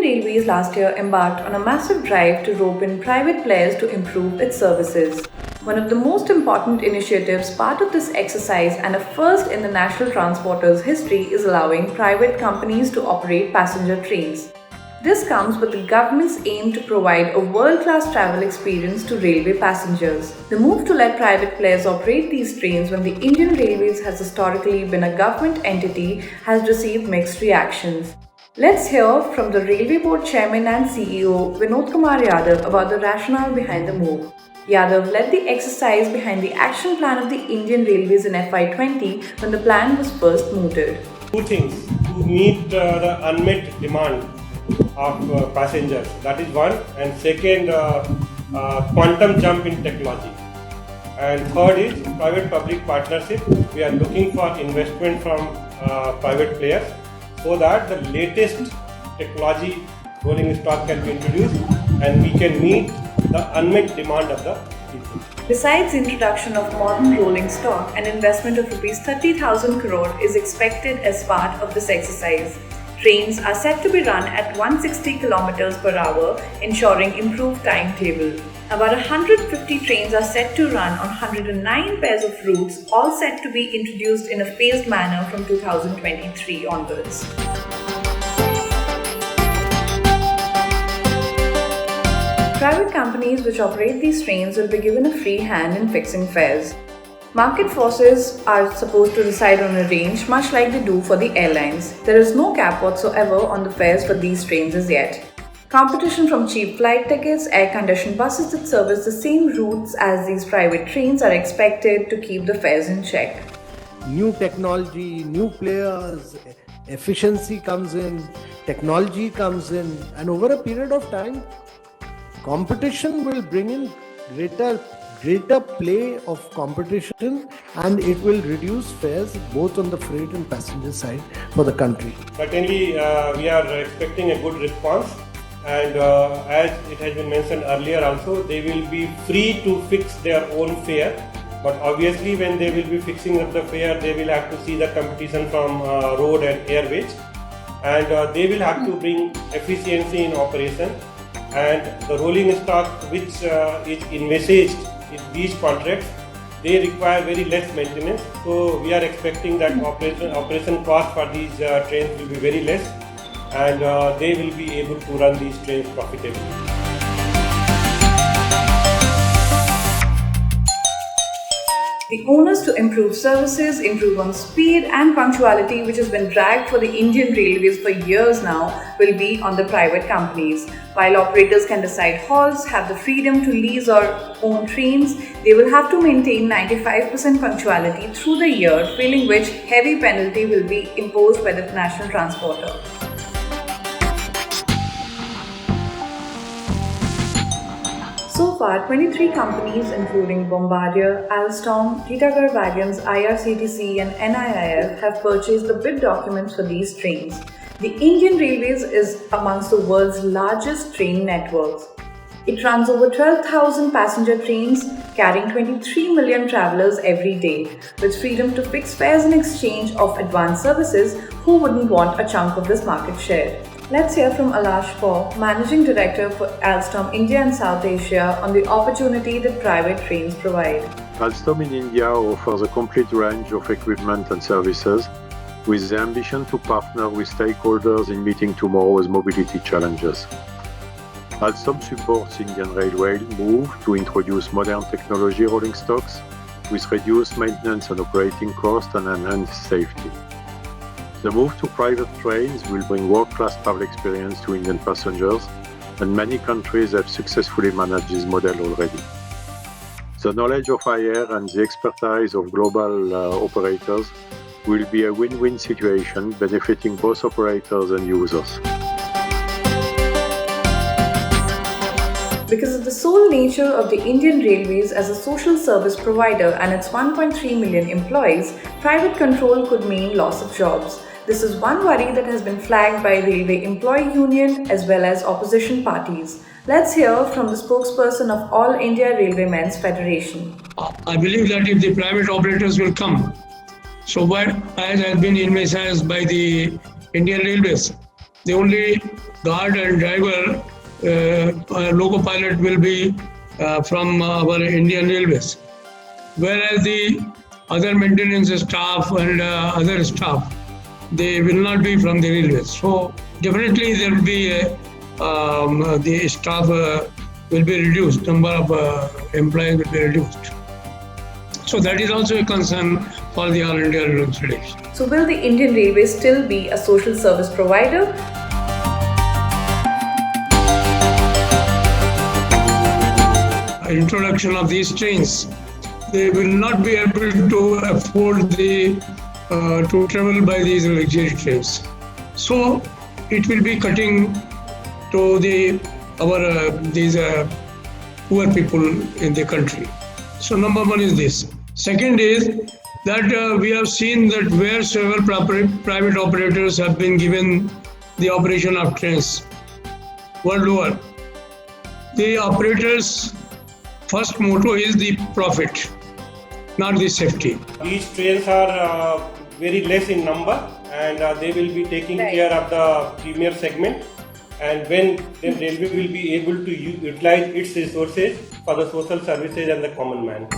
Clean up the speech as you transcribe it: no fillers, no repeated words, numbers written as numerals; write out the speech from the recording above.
Railways last year embarked on a massive drive to rope in private players to improve its services. One of the most important initiatives part of this exercise and a first in the national transporter's history is allowing private companies to operate passenger trains. This comes with the government's aim to provide a world-class travel experience to railway passengers. The move to let private players operate these trains when the Indian Railways has historically been a government entity has received mixed reactions. Let's hear from the Railway Board Chairman and CEO Vinod Kumar Yadav about the rationale behind the move. Yadav led the exercise behind the action plan of the Indian Railways in FY20 when the plan was first mooted. Two things to meet the unmet demand of passengers, that is one, and second, quantum jump in technology, and third is private-public partnership. We are looking for investment from private players so that the latest technology rolling stock can be introduced and we can meet the unmet demand of the people. Besides the introduction of modern rolling stock, an investment of Rs 30,000 crore is expected as part of this exercise. Trains are set to be run at 160 km per hour, ensuring improved timetable. About 150 trains are set to run on 109 pairs of routes, all set to be introduced in a phased manner from 2023 onwards. Private companies which operate these trains will be given a free hand in fixing fares. Market forces are supposed to decide on a range much like they do for the airlines. There is no cap whatsoever on the fares for these trains as yet. Competition from cheap flight tickets, air-conditioned buses that service the same routes as these private trains are expected to keep the fares in check. New technology, new players, efficiency comes in, technology comes in, and over a period of time, competition will bring in greater play of competition, and it will reduce fares both on the freight and passenger side for the country. Certainly, we are expecting a good response, and as it has been mentioned earlier also, they will be free to fix their own fare. But obviously, when they will be fixing up the fare, they will have to see the competition from road and airways, and they will have to bring efficiency in operation. And the rolling stock which is envisaged in these contracts, they require very less maintenance. So we are expecting that operation cost for these trains will be very less, and they will be able to run these trains profitably. The onus to improve services, improve on speed and punctuality, which has been dragged for the Indian Railways for years now, will be on the private companies. While operators can decide halts, have the freedom to lease or own trains, they will have to maintain 95% punctuality through the year, failing which heavy penalty will be imposed by the national transporter. So far, 23 companies including Bombardier, Alstom, Titagarh Wagons, IRCTC and NIIF have purchased the bid documents for these trains. The Indian Railways is amongst the world's largest train networks. It runs over 12,000 passenger trains carrying 23 million travellers every day. With freedom to fix fares in exchange of advanced services, who wouldn't want a chunk of this market share? Let's hear from Alash Paul, Managing Director for Alstom India and South Asia, on the opportunity that private trains provide. Alstom in India offers a complete range of equipment and services with the ambition to partner with stakeholders in meeting tomorrow's mobility challenges. Alstom supports Indian Railway move to introduce modern technology rolling stocks with reduced maintenance and operating costs and enhanced safety. The move to private trains will bring world-class travel experience to Indian passengers, and many countries have successfully managed this model already. The knowledge of IR and the expertise of global operators will be a win-win situation benefiting both operators and users. Because of the sole nature of the Indian Railways as a social service provider and its 1.3 million employees, private control could mean loss of jobs. This is one worry that has been flagged by Railway Employee Union as well as opposition parties. Let's hear from the spokesperson of All India Railwaymen's Federation. I believe that if the private operators will come, so what as has been envisaged by the Indian Railways, the only guard and driver, loco pilot will be from our Indian Railways, whereas the other maintenance staff and other staff, they will not be from the railways. So definitely there will be the staff will be reduced, number of employees will be reduced. So that is also a concern for the All India Railway Federation. So will the Indian Railways still be a social service provider? Introduction of these trains, they will not be able to afford to travel by these luxury trains. So it will be cutting to these poor people in the country. So number one is this. Second is that we have seen that where several private operators have been given the operation of trains world over, the operators' first motto is the profit, not the safety. These trains are very less in number, and they will be taking care of the premier segment. And when the railway will be able to utilize its resources for the social services and the common man.